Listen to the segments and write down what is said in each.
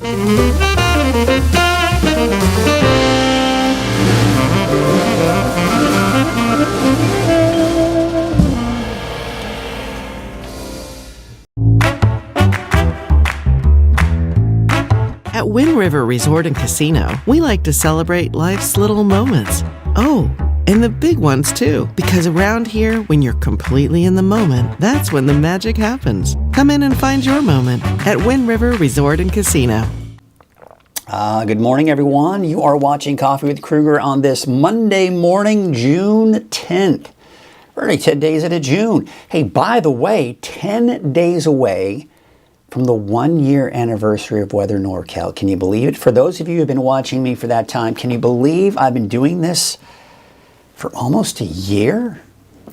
At Wind River Resort and Casino, we like to celebrate life's little moments. Oh, and the big ones too, because around here, when you're completely in the moment, that's when the magic happens. Come in and find your moment at Wind River Resort and Casino. Good morning, everyone. You are watching Coffee with Krueger on this Monday morning, June 10th. We're already 10 days into June. Hey, by the way, 10 days away from the 1-year anniversary of Weather NorCal. Can you believe it? For those of you who have been watching me for that time, can you believe I've been doing this for almost a year?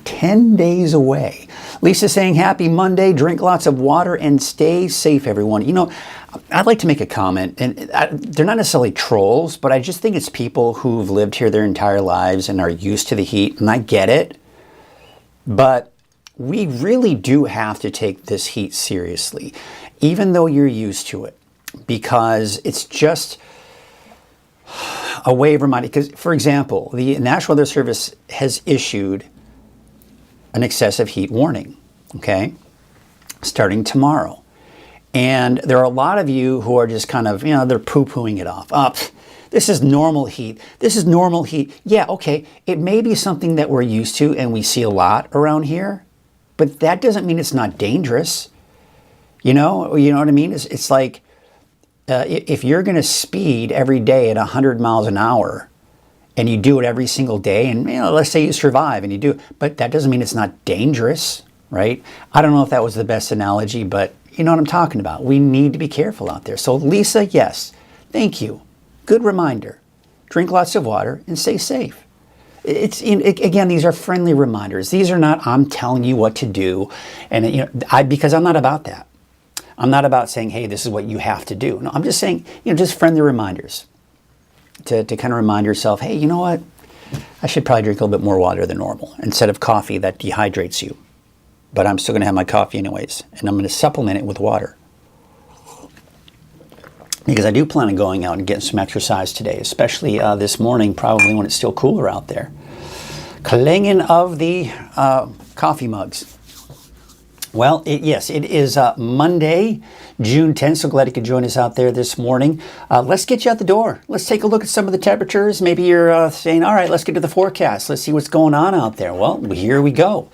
10 days away. Lisa's saying happy Monday, drink lots of water, and stay safe, everyone. You know, I'd like to make a comment, and they're not necessarily trolls, but I just think it's people who've lived here their entire lives and are used to the heat, and I get it. But we really do have to take this heat seriously, even though you're used to it, because it's just a way of reminding. Because, for example, the National Weather Service has issued an excessive heat warning, okay, starting tomorrow. And there are a lot of you who are just kind of, you know, they're poo-pooing it off. This is normal heat. This is normal heat. Yeah, okay, it may be something that we're used to and we see a lot around here, but that doesn't mean it's not dangerous. You know what I mean? It's like if you're going to speed every day at 100 miles an hour and you do it every single day, and you know, let's say you survive and you do, but that doesn't mean it's not dangerous, right? I don't know if that was the best analogy, but you know what I'm talking about. We need to be careful out there. So Lisa, yes, thank you. Good reminder. Drink lots of water and stay safe. Again, these are friendly reminders. These are not, I'm telling you what to do. And you know, because I'm not about that. I'm not about saying, hey, this is what you have to do. No, I'm just saying, you know, just friendly reminders to kind of remind yourself, hey, you know what? I should probably drink a little bit more water than normal instead of coffee that dehydrates you. But I'm still going to have my coffee anyways, and I'm going to supplement it with water. Because I do plan on going out and getting some exercise today, especially this morning, probably when it's still cooler out there. Clanging of the coffee mugs. Well, yes, it is Monday, June 10th, so glad you could join us out there this morning. Let's get you out the door. Let's take a look at some of the temperatures. Maybe you're saying, all right, let's get to the forecast. Let's see what's going on out there. Well, here we go.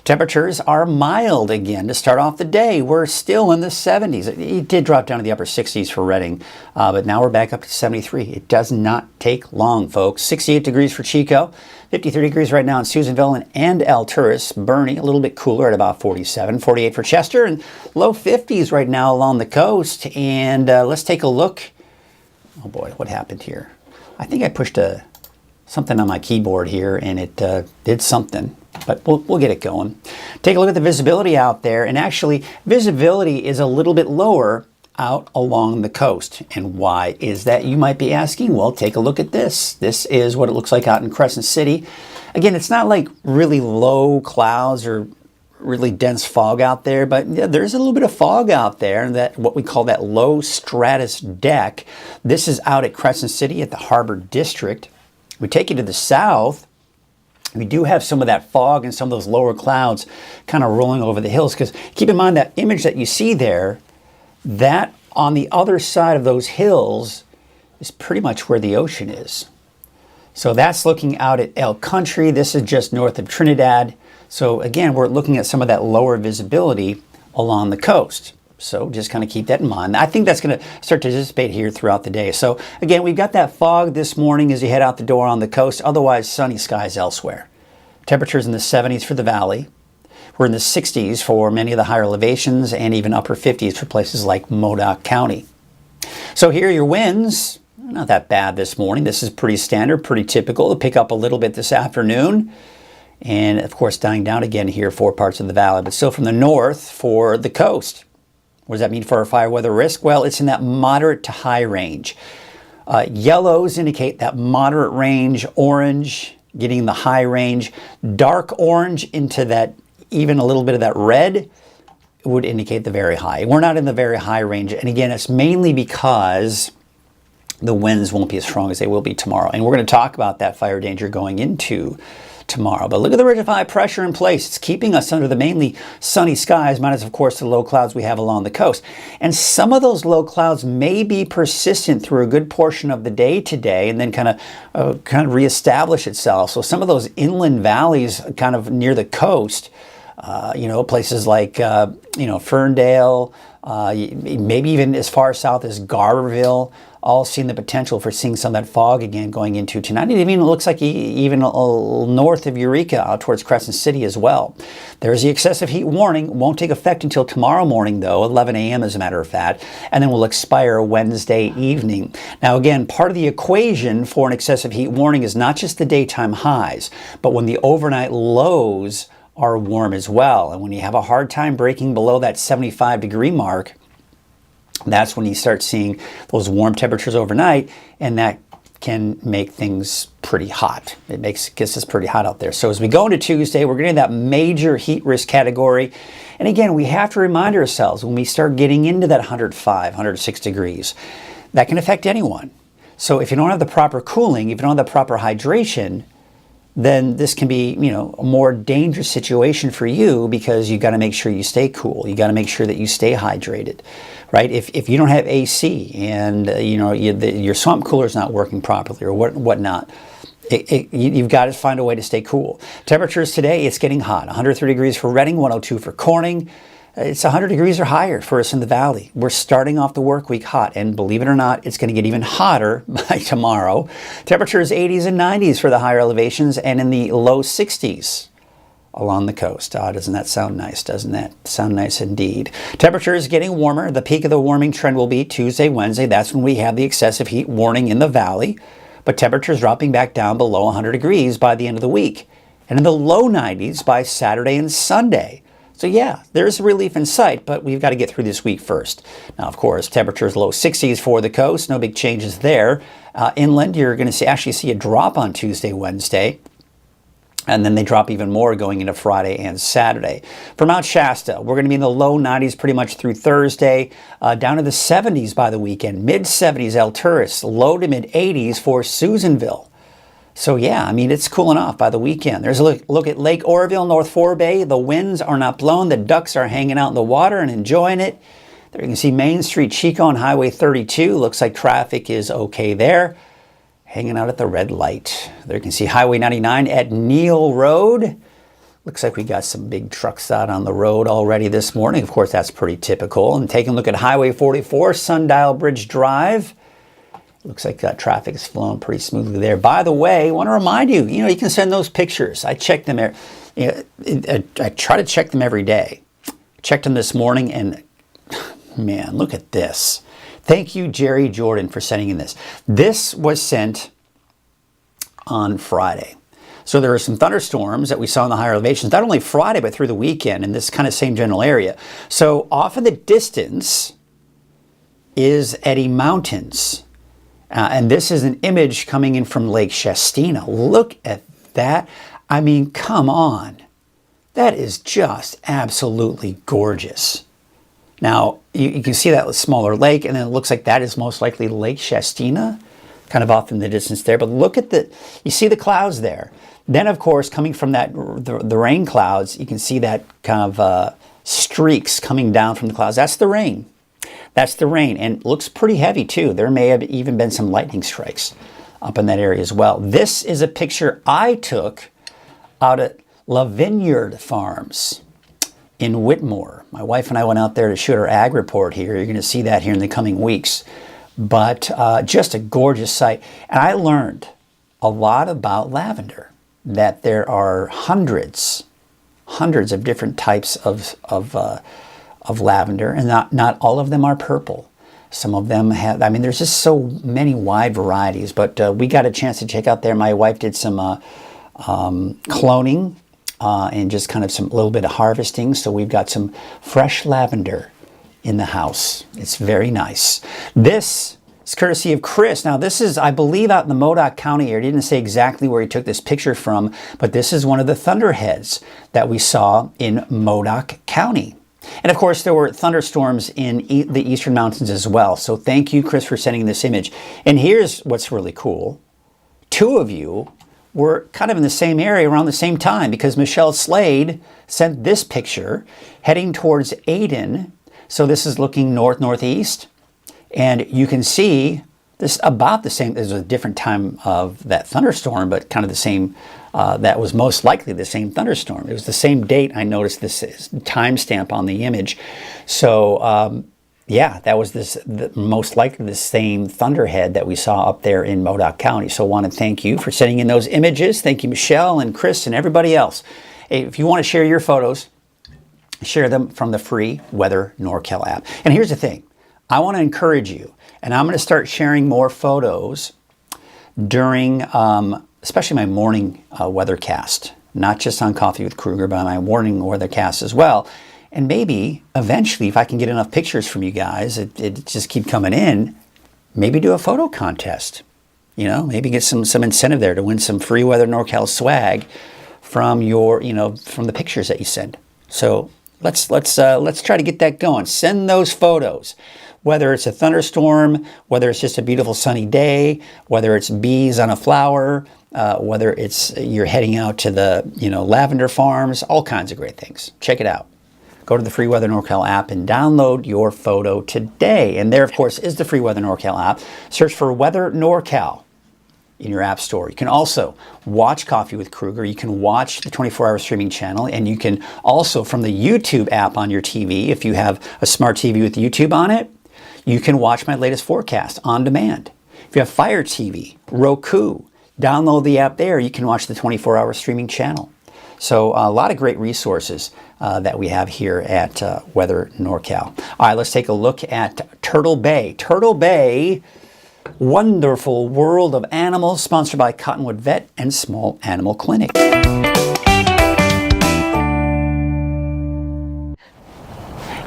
Temperatures are mild again to start off the day. We're still in the 70s. It did drop down to the upper 60s for Redding, but now we're back up to 73. It does not take long, folks. 68 degrees for Chico, 53 degrees right now in Susanville and Alturas. Bernie, a little bit cooler at about 47, 48 for Chester, and low 50s right now along the coast. And let's take a look. Oh boy, what happened here? I think I pushed something on my keyboard here, and it did something. But we'll get it going. Take a look at the visibility out there. And actually, visibility is a little bit lower out along the coast. And why is that, you might be asking? Well, take a look at this. This is what it looks like out in Crescent City. Again, it's not like really low clouds or really dense fog out there, but yeah, there's a little bit of fog out there, that what we call that low stratus deck. This is out at Crescent City at the Harbor District. We take you to the south. We do have some of that fog and some of those lower clouds kind of rolling over the hills, because keep in mind that image that you see there, that on the other side of those hills is pretty much where the ocean is. So that's looking out at Elk Country. This is just north of Trinidad. So again, we're looking at some of that lower visibility along the coast. So just kind of keep that in mind. I think that's going to start to dissipate here throughout the day. So again, we've got that fog this morning as you head out the door on the coast. Otherwise, sunny skies elsewhere. Temperatures in the 70s for the valley. We're in the 60s for many of the higher elevations, and even upper 50s for places like Modoc County. So here are your winds. Not that bad this morning. This is pretty standard, pretty typical. It'll pick up a little bit this afternoon. And of course, dying down again here for parts of the valley, but still from the north for the coast. What does that mean for our fire weather risk? Well, it's in that moderate to high range. Yellows indicate that moderate range, orange getting the high range, dark orange into that, even a little bit of that red would indicate the very high. We're not in the very high range. And again, it's mainly because the winds won't be as strong as they will be tomorrow. And we're going to talk about that fire danger going into tomorrow. But look at the ridge of high pressure in place. It's keeping us under the mainly sunny skies, minus, of course, the low clouds we have along the coast. And some of those low clouds may be persistent through a good portion of the day today and then kind of reestablish itself. So some of those inland valleys kind of near the coast, places like, Ferndale, maybe even as far south as Garberville, all seeing the potential for seeing some of that fog again going into tonight. It even looks like even north of Eureka out towards Crescent City as well. There's the excessive heat warning. Won't take effect until tomorrow morning, though, 11 a.m. as a matter of fact, and then will expire Wednesday evening. Now, again, part of the equation for an excessive heat warning is not just the daytime highs, but when the overnight lows are warm as well. And when you have a hard time breaking below that 75-degree mark, that's when you start seeing those warm temperatures overnight, and that can make things pretty hot. Gets us pretty hot out there. So as we go into Tuesday, we're getting that major heat risk category. And again, we have to remind ourselves when we start getting into that 105, 106 degrees, that can affect anyone. So if you don't have the proper cooling, if you don't have the proper hydration, then this can be, a more dangerous situation for you because you got to make sure you stay cool. You got to make sure that you stay hydrated, right? If you don't have AC and your swamp cooler is not working properly or whatnot, you've got to find a way to stay cool. Temperatures today, it's getting hot. 103 degrees for Redding, 102 for Corning. It's 100 degrees or higher for us in the valley. We're starting off the work week hot, and believe it or not, it's going to get even hotter by tomorrow. Temperatures 80s and 90s for the higher elevations, and in the low 60s along the coast. Doesn't that sound nice? Doesn't that sound nice indeed? Temperatures getting warmer. The peak of the warming trend will be Tuesday, Wednesday. That's when we have the excessive heat warning in the valley, but temperatures dropping back down below 100 degrees by the end of the week, and in the low 90s by Saturday and Sunday. So yeah, there's relief in sight, but we've got to get through this week first. Now, of course, temperatures low 60s for the coast. No big changes there. Inland, you're going to actually see a drop on Tuesday, Wednesday. And then they drop even more going into Friday and Saturday. For Mount Shasta, we're going to be in the low 90s pretty much through Thursday, down to the 70s by the weekend. Mid-70s El Turris, low to mid-80s for Susanville. So yeah, it's cooling off by the weekend. There's a look at Lake Oroville, North Forebay. The winds are not blowing. The ducks are hanging out in the water and enjoying it. There you can see Main Street, Chico, and Highway 32. Looks like traffic is okay there. Hanging out at the red light. There you can see Highway 99 at Neal Road. Looks like we got some big trucks out on the road already this morning. Of course, that's pretty typical. And taking a look at Highway 44, Sundial Bridge Drive. Looks like traffic is flowing pretty smoothly there. By the way, I want to remind you, you can send those pictures. I check them. I try to check them every day. Checked them this morning, and man, look at this. Thank you, Jerry Jordan, for sending in this. This was sent on Friday. So there are some thunderstorms that we saw in the higher elevations, not only Friday, but through the weekend in this kind of same general area. So off in the distance is Eddy Mountains. And this is an image coming in from Lake Shastina. Look at that. Come on. That is just absolutely gorgeous. Now, you can see that smaller lake, and then it looks like that is most likely Lake Shastina, kind of off in the distance there. But look at you see the clouds there. Then, of course, coming from the rain clouds, you can see that kind of streaks coming down from the clouds. That's the rain. That's the rain, and it looks pretty heavy too. There may have even been some lightning strikes up in that area as well. This is a picture I took out at La Vineyard Farms in Whitmore. My wife and I went out there to shoot our ag report here. You're going to see that here in the coming weeks. But just a gorgeous sight. And I learned a lot about lavender, that there are hundreds of different types of lavender, and not all of them are purple. Some of them have, there's just so many wide varieties, but we got a chance to check out there. My wife did some cloning and just kind of a little bit of harvesting, so we've got some fresh lavender in the house. It's very nice. This is courtesy of Chris. Now this is, I believe, out in the Modoc County area. He didn't say exactly where he took this picture from, but this is one of the thunderheads that we saw in Modoc County. And of course, there were thunderstorms in the eastern mountains as well. So thank you, Chris, for sending this image. And here's what's really cool. 2 of you were kind of in the same area around the same time, because Michelle Slade sent this picture heading towards Aden. So this is looking north-northeast. And you can see this about the same. There's a different time of that thunderstorm, but kind of the same. That was most likely the same thunderstorm. It was the same date. I noticed this timestamp on the image. So yeah, that was most likely the same thunderhead that we saw up there in Modoc County. So I want to thank you for sending in those images. Thank you, Michelle and Chris and everybody else. Hey, if you want to share your photos, share them from the free Weather NorCal app. And here's the thing. I want to encourage you, and I'm going to start sharing more photos during, especially my morning weathercast, not just on Coffee with Krueger, but my morning weathercast as well. And maybe eventually, if I can get enough pictures from you guys, it just keep coming in, maybe do a photo contest. You know, maybe get some incentive there to win some free Weather NorCal swag from your, from the pictures that you send. So let's try to get that going. Send those photos. Whether it's a thunderstorm, whether it's just a beautiful sunny day, whether it's bees on a flower, whether it's you're heading out to the lavender farms, all kinds of great things. Check it out. Go to the free Weather NorCal app and download your photo today. And there, of course, is the free Weather NorCal app. Search for Weather NorCal in your app store. You can also watch Coffee with Krueger. You can watch the 24-hour streaming channel, and you can also, from the YouTube app on your TV, if you have a smart TV with YouTube on it, you can watch my latest forecast on demand. If you have Fire TV, Roku, download the app there. You can watch the 24-hour streaming channel. So a lot of great resources that we have here at Weather NorCal. All right, let's take a look at Turtle Bay. Turtle Bay, Wonderful World of Animals, sponsored by Cottonwood Vet and Small Animal Clinic.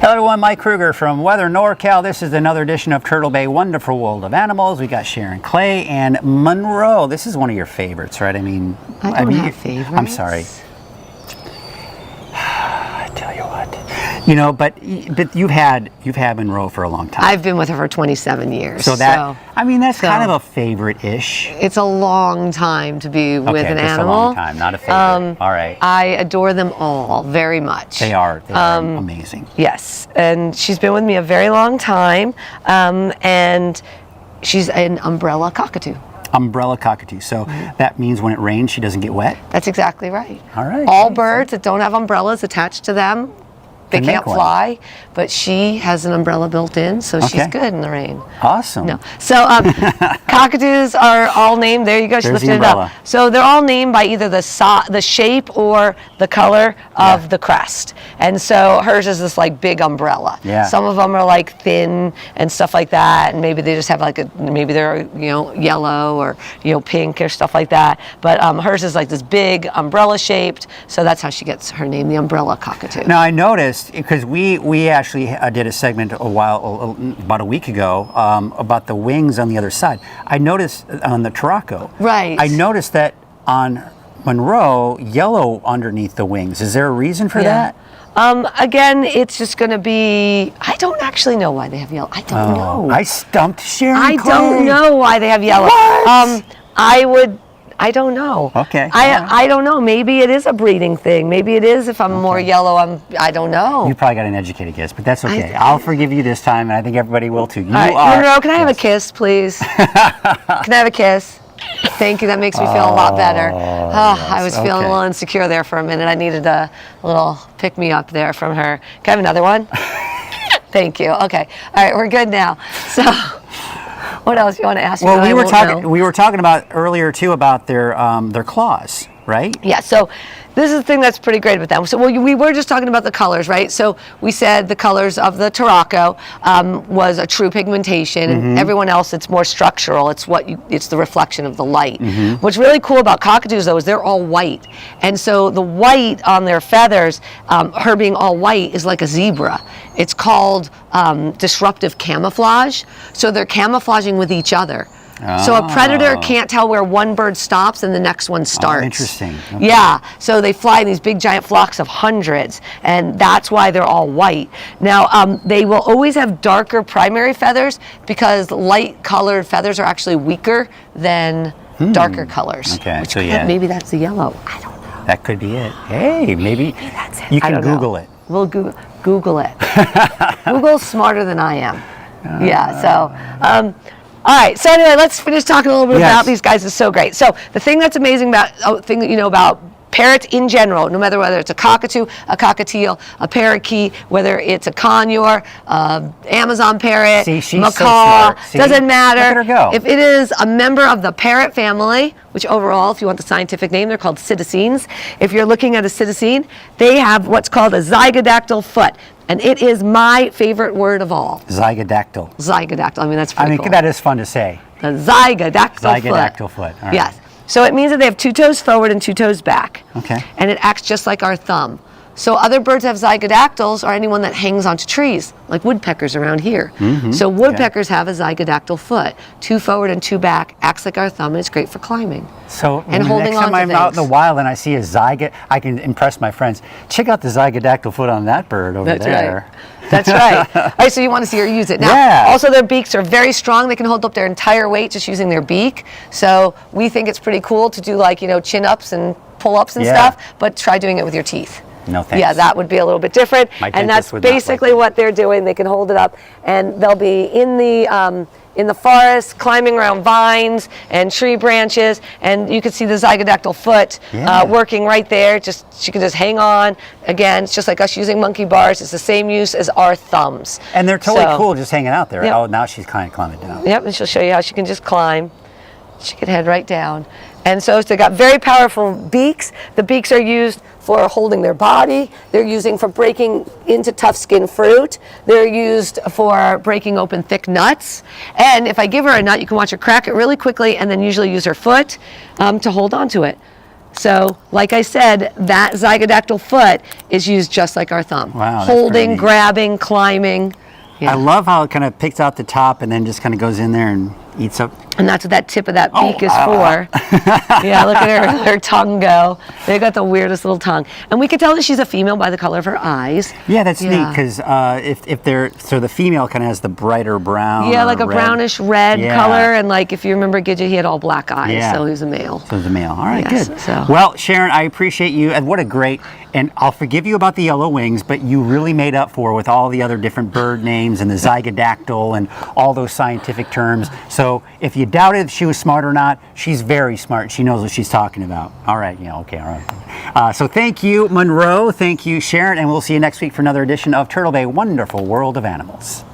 Hello everyone, Mike Krueger from Weather NorCal. This is another edition of Turtle Bay Wonderful World of Animals. We got Sharon Clay and Monroe. This is one of your favorites, right? I mean, I don't have favorites. I'm sorry. I tell you what. But you've had Monroe for a long time. I've been with her for 27 years. So that's kind of a favorite-ish. It's a long time to be with an animal. A long time, not a favorite. All right. I adore them all very much. They are amazing. Yes, and she's been with me a very long time, and she's an umbrella cockatoo. Umbrella cockatoo. So that means when it rains, she doesn't get wet? That's exactly right. All right. All birds that don't have umbrellas attached to them, they can't fly, but she has an umbrella built in, so she's good in the rain. Awesome. No. So cockatoos are all named, there you go, she lifted it up. So they're all named by either the shape or the color of the crest. And so hers is this like big umbrella. Yeah. Some of them are like thin and stuff like that, and maybe they just have like maybe they're yellow or pink or stuff like that. But hers is like this big umbrella shaped, so that's how she gets her name, the umbrella cockatoo. Now I noticed, because we actually did a segment about a week ago about the wings on the other side. I noticed on the Turaco. Right. I noticed that on Monroe, yellow underneath the wings. Is there a reason for that? Again, it's just going to be, I don't actually know why they have yellow. I don't know. I stumped Sharon I Clay. don't know why they have yellow. What? I don't know. Okay. I don't know. Maybe it is a breeding thing. Maybe it is if I'm more yellow, I don't know. You probably got an educated guess, but that's okay. I'll forgive you this time, and I think everybody will too. Monroe, can I have a kiss, please? Can I have a kiss? Thank you. That makes me feel a lot better. Yes. I was feeling a little insecure there for a minute. I needed a little pick-me-up there from her. Can I have another one? Thank you. Okay. All right, we're good now. So, what else you want to ask me? Well, we were talking about earlier too about their claws, right? Yeah. So this is the thing that's pretty great about them. So we were just talking about the colors, right? So we said the colors of the Turaco was a true pigmentation, and everyone else it's more structural. It's the reflection of the light. What's really cool about cockatoos though is they're all white, and so the white on their feathers, her being all white, is like a zebra. It's called disruptive camouflage. So they're camouflaging with each other. So a predator can't tell where one bird stops and the next one starts. Oh, interesting. Okay. Yeah, so they fly in these big giant flocks of hundreds, and that's why they're all white. Now, they will always have darker primary feathers because light colored feathers are actually weaker than darker colors. Okay, Which so yeah. maybe that's the yellow. I don't know. That could be it. Hey, maybe That's it. you I can don't know. Google it. We'll Google it. Google's smarter than I am. Yeah, so... all right, so anyway, let's finish talking a little bit about these guys. It's so great. So the thing that's amazing about, thing that you know about parrots in general, no matter whether it's a cockatoo, a cockatiel, a parakeet, whether it's a conure, Amazon parrot, See, she's macaw, so smart. See? doesn't matter. Look at her go. If it is a member of the parrot family, which overall, if you want the scientific name, they're called psittacines. If you're looking at a psittacine, they have what's called a zygodactyl foot. And it is my favorite word of all. Zygodactyl. Zygodactyl. I mean, that's pretty cool. That is fun to say. The zygodactyl foot. Zygodactyl foot. All right. Yes. So it means that they have 2 toes forward and 2 toes back. Okay. And it acts just like our thumb. So other birds have zygodactyls, or anyone that hangs onto trees, like woodpeckers around here. So woodpeckers have a zygodactyl foot, 2 forward and 2 back, acts like our thumb, and it's great for climbing. So And the holding next time on to I'm out in the things. wild and I see a zygot, I can impress my friends. Check out the zygodactyl foot on that bird over That's there. right. That's right. All right, so you want to see her use it. Now, Yeah. also their beaks are very strong. They can hold up their entire weight just using their beak. So we think it's pretty cool to do like, chin-ups and pull-ups and Yeah. stuff, but try doing it with your teeth. No thanks. Yeah, that would be a little bit different. My And dentist that's would not like basically what they're doing. They can hold it up, and they'll be in the forest, climbing around vines and tree branches, and you can see the zygodactyl foot working right there. She can just hang on. Again, it's just like us using monkey bars. It's the same use as our thumbs. And they're totally So- cool just hanging out there. Yep. Oh, now she's kind of climbing down. Yep, and she'll show you how she can just climb. She can head right down. And so they got very powerful beaks. The beaks are used for holding their body. They're using for breaking into tough skin fruit. They're used for breaking open thick nuts. And if I give her a nut, you can watch her crack it really quickly and then usually use her foot to hold on to it. So, like I said, that zygodactyl foot is used just like our thumb. Wow, that's pretty holding, neat. grabbing, climbing. Yeah. I love how it kind of picks out the top and then just kind of goes in there and eats up. And that's what that tip of that beak is for. Yeah, look at her tongue go. They got the weirdest little tongue. And we could tell that she's a female by the color of her eyes. Yeah, that's neat because if they're, so the female kind of has the brighter brown. Yeah, or like a red. brownish red Yeah. color. And like if you remember Gidget, he had all black eyes, Yeah. so he's a male. So the male. All right, Yes, good. so- Well, Sharon, I appreciate you, and what a great, and I'll forgive you about the yellow wings, but you really made up for with all the other different bird names and the zygodactyl and all those scientific terms. So if you doubted if she was smart or not, she's very smart. She knows what she's talking about. All right, okay, all right. So thank you, Monroe. Thank you, Sharon, and we'll see you next week for another edition of Turtle Bay Wonderful World of Animals.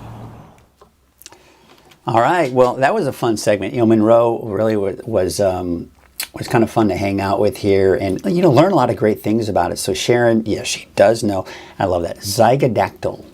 All right, well, that was a fun segment. Monroe really was kind of fun to hang out with here and, learn a lot of great things about it. So Sharon, yeah, she does know. I love that. Zygodactyl.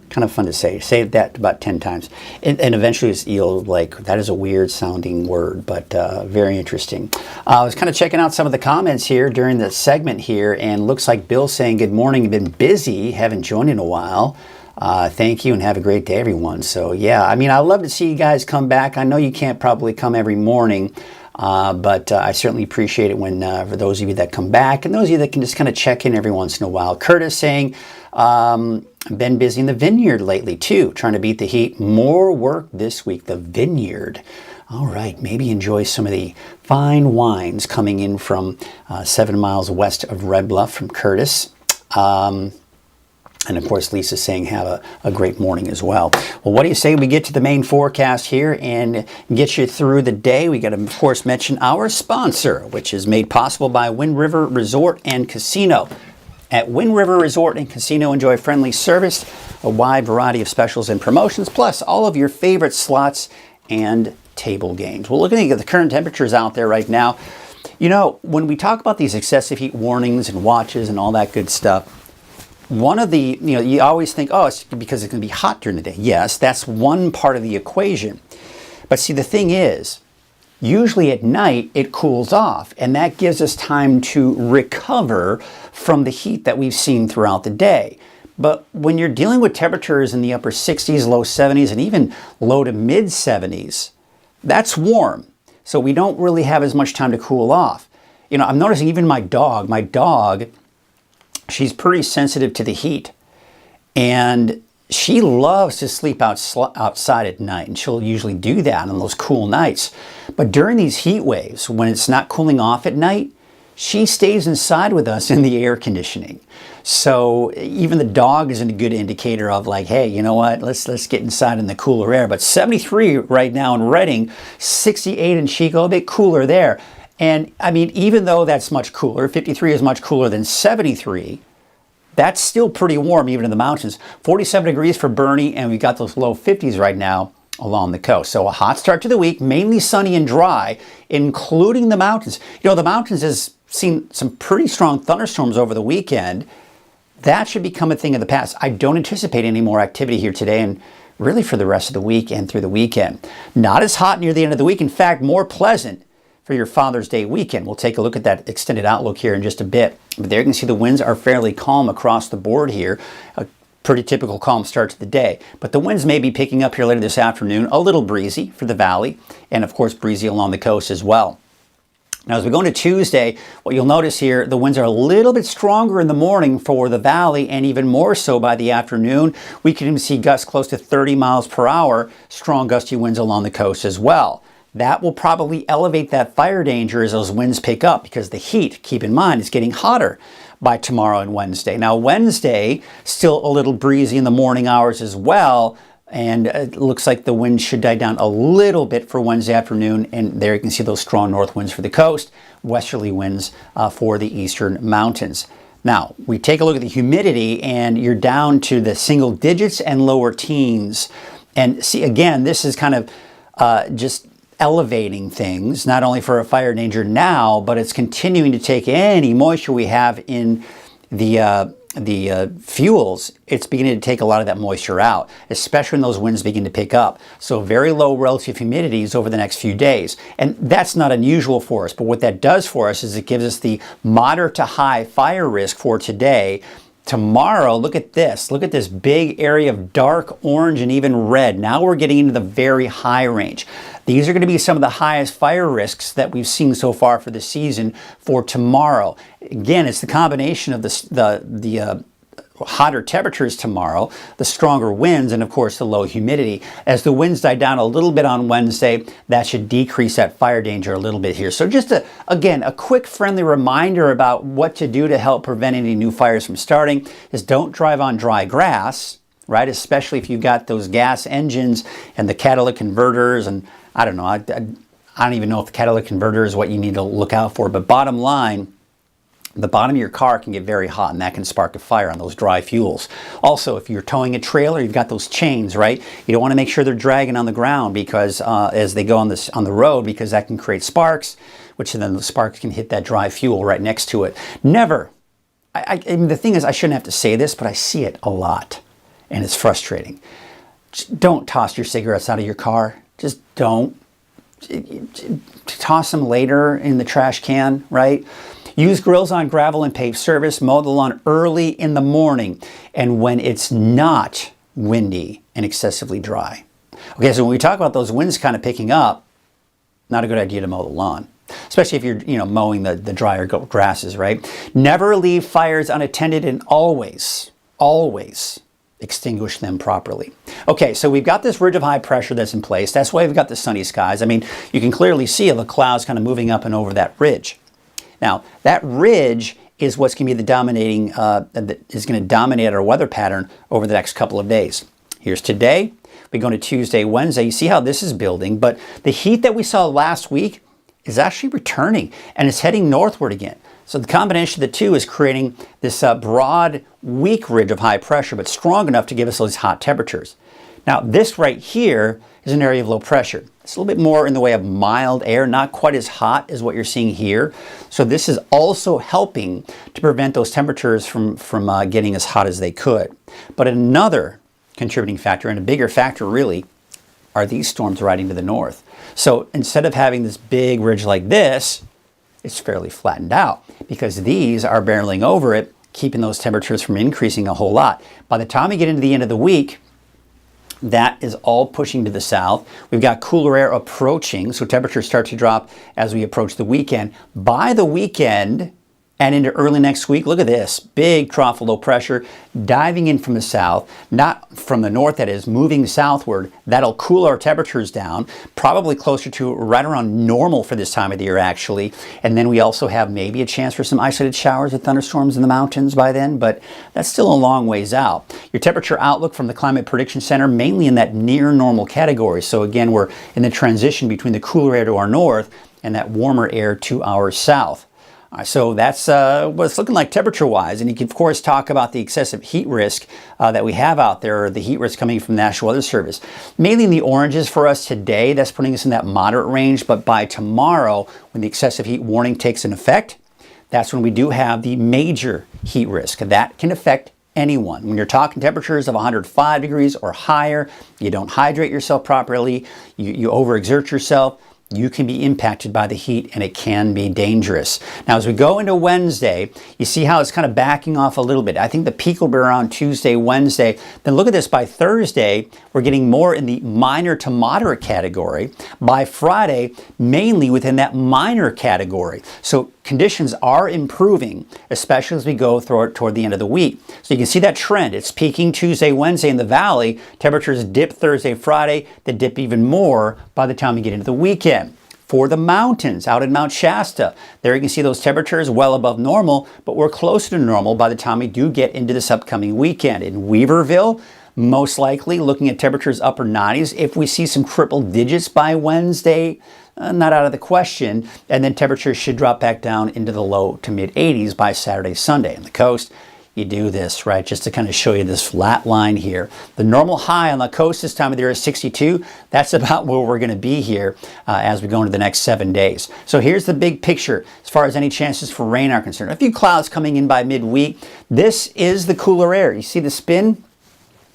Kind of fun to say. Say that about 10 times. And eventually you'll that is a weird sounding word, but very interesting. I was kind of checking out some of the comments here during the segment here, and looks like Bill's saying, good morning, been busy, haven't joined in a while. Thank you and have a great day, everyone. So yeah, I love to see you guys come back. I know you can't probably come every morning, but I certainly appreciate it when for those of you that come back and those of you that can just kind of check in every once in a while. Curtis saying, been busy in the vineyard lately too, trying to beat the heat. More work this week, the vineyard. All right, maybe enjoy some of the fine wines coming in from 7 miles west of Red Bluff from Curtis. And of course, Lisa's saying have a great morning as well. Well, what do you say we get to the main forecast here and get you through the day? We got to, of course, mention our sponsor, which is made possible by Wind River Resort and Casino. At Wind River Resort and Casino, enjoy friendly service, a wide variety of specials and promotions, plus all of your favorite slots and table games. We're looking at the current temperatures out there right now. When we talk about these excessive heat warnings and watches and all that good stuff, one of the, you always think, oh, it's because it's going to be hot during the day. Yes, that's one part of the equation. But see, the thing is, usually at night it cools off, and that gives us time to recover from the heat that we've seen throughout the day. But when you're dealing with temperatures in the upper 60s, low 70s, and even low to mid 70s, That's warm. So we don't really have as much time to cool off. You know, I'm noticing even my dog, she's pretty sensitive to the heat. And she loves to sleep outside at night, and she'll usually do that on those cool nights. But during these heat waves, when it's not cooling off at night, she stays inside with us in the air conditioning. So even the dog is a good indicator of like, hey, you know what, let's get inside in the cooler air. But 73 right now in Redding, 68 in Chico, a bit cooler there. And I mean, even though that's much cooler, 53 is much cooler than 73, that's still pretty warm even in the mountains. 47 degrees for Bernie, and we've got those low 50s right now along the coast. So a hot start to the week, mainly sunny and dry, including the mountains. You know, the mountains has seen some pretty strong thunderstorms over the weekend. That should become a thing of the past. I don't anticipate any more activity here today and really for the rest of the week and through the weekend. Not as hot near the end of the week. In fact, more pleasant for your Father's Day weekend. We'll take a look at that extended outlook here in just a bit. But there you can see the winds are fairly calm across the board here. A pretty typical calm start to the day. But the winds may be picking up here later this afternoon. A little breezy for the valley, and of course breezy along the coast as well. Now, as we go into Tuesday, what you'll notice here, the winds are a little bit stronger in the morning for the valley, and even more so by the afternoon. We can even see gusts close to 30 miles per hour, strong gusty winds along the coast as well. That will probably elevate that fire danger as those winds pick up, because the heat, keep in mind, is getting hotter by tomorrow and Wednesday. Now, Wednesday, still a little breezy in the morning hours as well. And it looks like the wind should die down a little bit for Wednesday afternoon. And there you can see those strong north winds for the coast, westerly winds for the eastern mountains. Now, we take a look at the humidity, and you're down to the single digits and lower teens. And see, again, this is kind of just elevating things, not only for a fire danger now, but it's continuing to take any moisture we have in the fuels. It's beginning to take a lot of that moisture out, especially when those winds begin to pick up. So very low relative humidities over the next few days. And that's not unusual for us. But what that does for us is it gives us the moderate to high fire risk for today. Tomorrow, look at this. Look at this big area of dark orange and even red. Now we're getting into the very high range. These are going to be some of the highest fire risks that we've seen so far for the season for tomorrow. Again, it's the combination of the hotter temperatures tomorrow, the stronger winds, and of course the low humidity. As the winds die down a little bit on Wednesday, that should decrease that fire danger a little bit here. So just again, a quick friendly reminder about what to do to help prevent any new fires from starting is don't drive on dry grass, right? Especially if you've got those gas engines and the catalytic converters, and I don't know, I don't even know if the catalytic converter is what you need to look out for, but bottom line, the bottom of your car can get very hot, and that can spark a fire on those dry fuels. Also, if you're towing a trailer, you've got those chains, right? You don't want to make sure they're dragging on the ground because as they go on the road, because that can create sparks, which then the sparks can hit that dry fuel right next to it. Never. I mean, the thing is, I shouldn't have to say this, but I see it a lot, and it's frustrating. Just don't toss your cigarettes out of your car. Just don't. Toss them later in the trash can, right? Use grills on gravel and paved surface. Mow the lawn early in the morning and when it's not windy and excessively dry. Okay, so when we talk about those winds kind of picking up, not a good idea to mow the lawn, especially if you're mowing the drier grasses, right? Never leave fires unattended, and always extinguish them properly. Okay, so we've got this ridge of high pressure that's in place. That's why we've got the sunny skies. I mean, you can clearly see the clouds kind of moving up and over that ridge. Now, that ridge is what's going to be the dominating, is going to dominate our weather pattern over the next couple of days. Here's today. We go to Tuesday, Wednesday. You see how this is building, but the heat that we saw last week is actually returning, and it's heading northward again. So the combination of the two is creating this broad, weak ridge of high pressure, but strong enough to give us those hot temperatures. Now, this right here is an area of low pressure. It's a little bit more in the way of mild air, not quite as hot as what you're seeing here. So this is also helping to prevent those temperatures from getting as hot as they could. But another contributing factor, and a bigger factor really, are these storms riding to the north. So instead of having this big ridge like this, it's fairly flattened out because these are barreling over it, keeping those temperatures from increasing a whole lot. By the time we get into the end of the week, That is all pushing to the south. We've got cooler air approaching, so temperatures start to drop as we approach the weekend. By the weekend and into early next week, look at this. Big trough of low pressure diving in from the south, not from the north, that is, moving southward. That'll cool our temperatures down, probably closer to right around normal for this time of the year, actually. And then we also have maybe a chance for some isolated showers with thunderstorms in the mountains by then, but that's still a long ways out. Your temperature outlook from the Climate Prediction Center, mainly in that near normal category. So again, we're in the transition between the cooler air to our north and that warmer air to our south. So that's what it's looking like temperature-wise. And you can, of course, talk about the excessive heat risk that we have out there, or the heat risk coming from the National Weather Service. Mainly in the oranges for us today, that's putting us in that moderate range. But by tomorrow, when the excessive heat warning takes in effect, that's when we do have the major heat risk. That can affect anyone. When you're talking temperatures of 105 degrees or higher, you don't hydrate yourself properly, you overexert yourself, you can be impacted by the heat, and it can be dangerous. Now, as we go into Wednesday, you see how it's kind of backing off a little bit. I think the peak will be around Tuesday, Wednesday. Then look at this. By Thursday, we're getting more in the minor to moderate category. By Friday, mainly within that minor category. So conditions are improving, especially as we go toward the end of the week. So you can see that trend. It's peaking Tuesday, Wednesday in the valley. Temperatures dip Thursday, Friday. They dip even more by the time we get into the weekend. For the mountains, out in Mount Shasta, there you can see those temperatures well above normal, but we're closer to normal by the time we do get into this upcoming weekend. In Weaverville, most likely looking at temperatures upper 90s. If we see some triple digits by Wednesday, not out of the question. And then temperatures should drop back down into the low to mid 80s by Saturday, Sunday. On the coast, you do this, right, just to kind of show you this flat line here. The normal high on the coast this time of the year is 62. That's about where we're going to be here as we go into the next 7 days. So here's the big picture as far as any chances for rain are concerned. A few clouds coming in by midweek. This is the cooler air. You see the spin?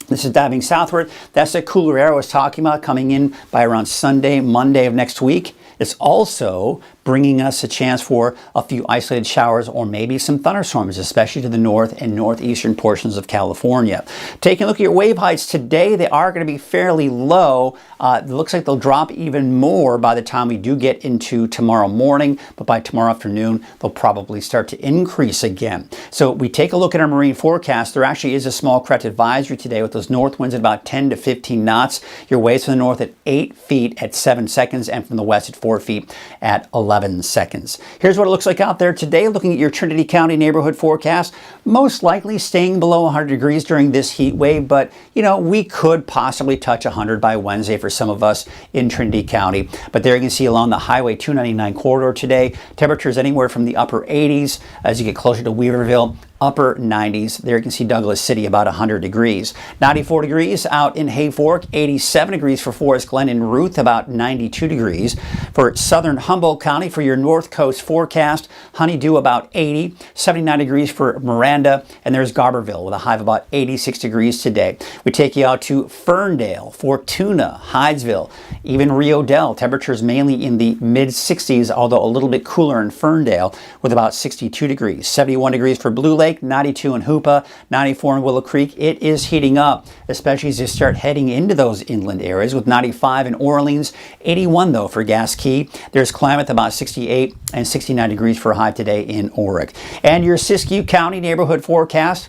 This is diving southward. That's the cooler air I was talking about coming in by around Sunday, Monday of next week. It's also bringing us a chance for a few isolated showers or maybe some thunderstorms, especially to the north and northeastern portions of California. Taking a look at your wave heights today, they are going to be fairly low. It looks like they'll drop even more by the time we do get into tomorrow morning, but by tomorrow afternoon, they'll probably start to increase again. So we take a look at our marine forecast. There actually is a small correct advisory today with those north winds at about 10 to 15 knots. Your waves from the north at 8 feet at 7 seconds and from the west at 4 feet at 11 seconds. Here's what it looks like out there today. Looking at your Trinity County neighborhood forecast, most likely staying below 100 degrees during this heat wave, but you know, we could possibly touch 100 by Wednesday for some of us in Trinity County. But there you can see along the Highway 299 corridor today, temperatures anywhere from the upper 80s as you get closer to Weaverville, upper 90s. There you can see Douglas City about 100 degrees. 94 degrees out in Hayfork, 87 degrees for Forest Glen and Ruth, about 92 degrees. For southern Humboldt County, for your north coast forecast, Honeydew about 80, 79 degrees for Miranda, and there's Garberville with a high of about 86 degrees today. We take you out to Ferndale, Fortuna, Hydesville, even Rio Dell, temperatures mainly in the mid 60s, although a little bit cooler in Ferndale with about 62 degrees. 71 degrees for Blue Lake, 92 in Hoopa, 94 in Willow Creek. It is heating up, especially as you start heading into those inland areas with 95 in Orleans, 81 though for Gas Key. There's Klamath about 68 and 69 degrees for a high today in Oric. And your Siskiyou County neighborhood forecast.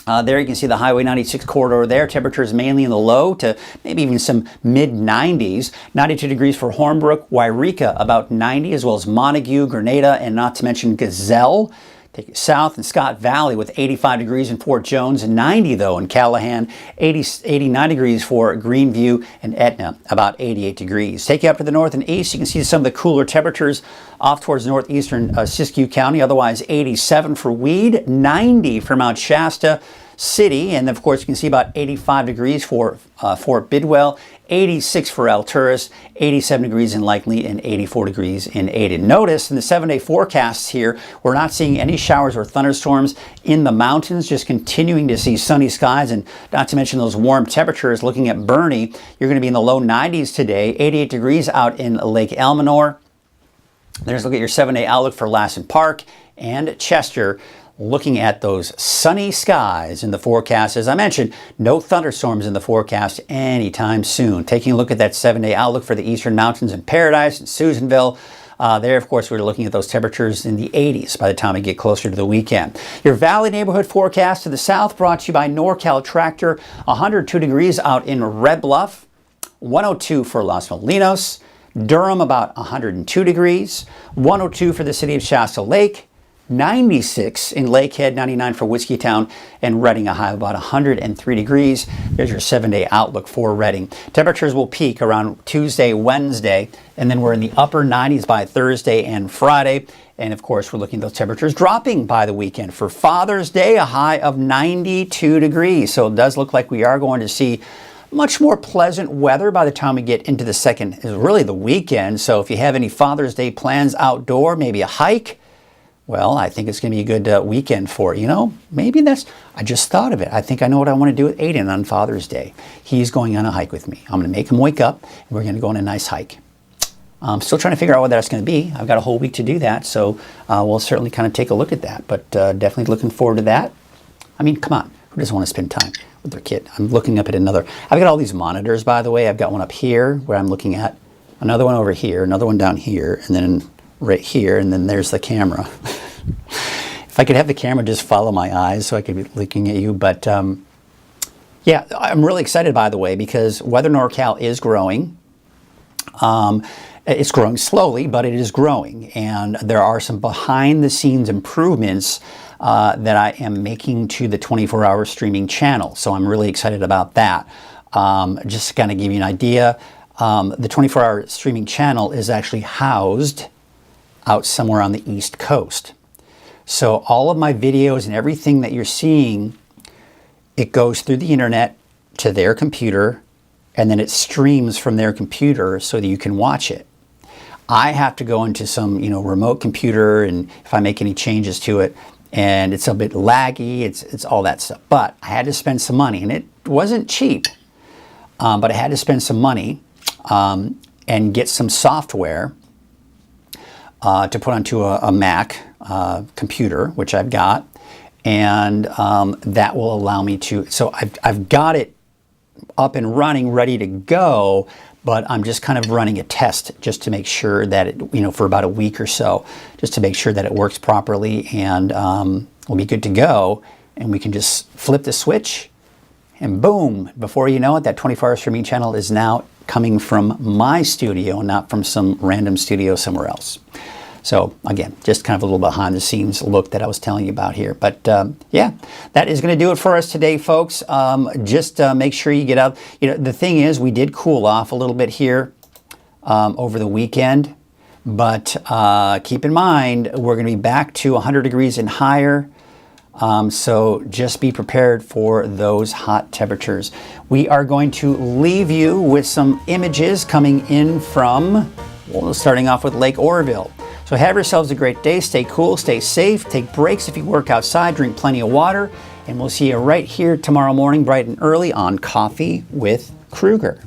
There you can see the Highway 96 corridor there. Temperatures mainly in the low to maybe even some mid-90s. 92 degrees for Hornbrook, Wairika about 90, as well as Montague, Grenada, and not to mention Gazelle. Take it south in Scott Valley with 85 degrees in Fort Jones, 90 though in Callahan, 89 degrees for Greenview and Etna, about 88 degrees. Take you up to the north and east, you can see some of the cooler temperatures off towards northeastern Siskiyou County, otherwise 87 for Weed, 90 for Mount Shasta City, and of course you can see about 85 degrees for Fort Bidwell, 86 for Alturas, 87 degrees in Likely, and 84 degrees in Aden. Notice in the 7-day forecasts here, we're not seeing any showers or thunderstorms in the mountains, just continuing to see sunny skies, and not to mention those warm temperatures. Looking at Bernie, you're going to be in the low 90s today, 88 degrees out in Lake Elminor. There's a look at your 7-day outlook for Lassen Park and Chester. looking at those sunny skies in the forecast. As I mentioned, no thunderstorms in the forecast anytime soon. Taking a look at that 7-day outlook for the Eastern Mountains in Paradise and Susanville. There, of course, we're looking at those temperatures in the 80s by the time we get closer to the weekend. Your Valley neighborhood forecast to the south brought to you by NorCal Tractor. 102 degrees out in Red Bluff, 102 for Los Molinos, Durham about 102 degrees, 102 for the city of Shasta Lake, 96 in Lakehead, 99 for Whiskeytown, and Redding a high of about 103 degrees. There's your 7-day outlook for Redding. Temperatures will peak around Tuesday, Wednesday, and then we're in the upper 90s by Thursday and Friday. And of course, we're looking at those temperatures dropping by the weekend. For Father's Day, a high of 92 degrees. So it does look like we are going to see much more pleasant weather by the time we get into the second, is really the weekend. So if you have any Father's Day plans outdoor, maybe a hike, well, I think it's going to be a good weekend for, maybe I just thought of it. I think I know what I want to do with Aiden on Father's Day. He's going on a hike with me. I'm going to make him wake up, and we're going to go on a nice hike. I'm still trying to figure out what that's going to be. I've got a whole week to do that, so we'll certainly kind of take a look at that. But definitely looking forward to that. I mean, come on. Who doesn't want to spend time with their kid? I'm looking up at another. I've got all these monitors, by the way. I've got one up here where I'm looking at, another one over here, another one down here, and then right here, and then there's the camera. If I could have the camera just follow my eyes so I could be looking at you. But yeah, I'm really excited, by the way, because Weather NorCal is growing. It's growing slowly, but it is growing. And there are some behind-the-scenes improvements that I am making to the 24-hour streaming channel. So I'm really excited about that. Just to kind of give you an idea, the 24-hour streaming channel is actually housed out somewhere on the East Coast. So all of my videos and everything that you're seeing, it goes through the internet to their computer, and then it streams from their computer so that you can watch it. I have to go into some, remote computer, and if I make any changes to it, and it's a bit laggy, it's all that stuff. But I had to spend some money, and it wasn't cheap, but I had to spend some money and get some software to put onto a Mac computer, which I've got, and that will allow me to, so I've got it up and running, ready to go, but I'm just kind of running a test just to make sure that it, for about a week or so, just to make sure that it works properly, and we'll be good to go, and we can just flip the switch, and boom, before you know it, that 24-hour streaming channel is now coming from my studio, not from some random studio somewhere else. So again, just kind of a little behind the scenes look that I was telling you about here. But yeah, that is going to do it for us today, folks. Just make sure you get out. The thing is, we did cool off a little bit here over the weekend. But keep in mind, we're going to be back to 100 degrees and higher. So just be prepared for those hot temperatures. We are going to leave you with some images coming in from, well, starting off with Lake Oroville. So have yourselves a great day. Stay cool, stay safe, take breaks if you work outside, drink plenty of water, and we'll see you right here tomorrow morning, bright and early, on Coffee with Krueger.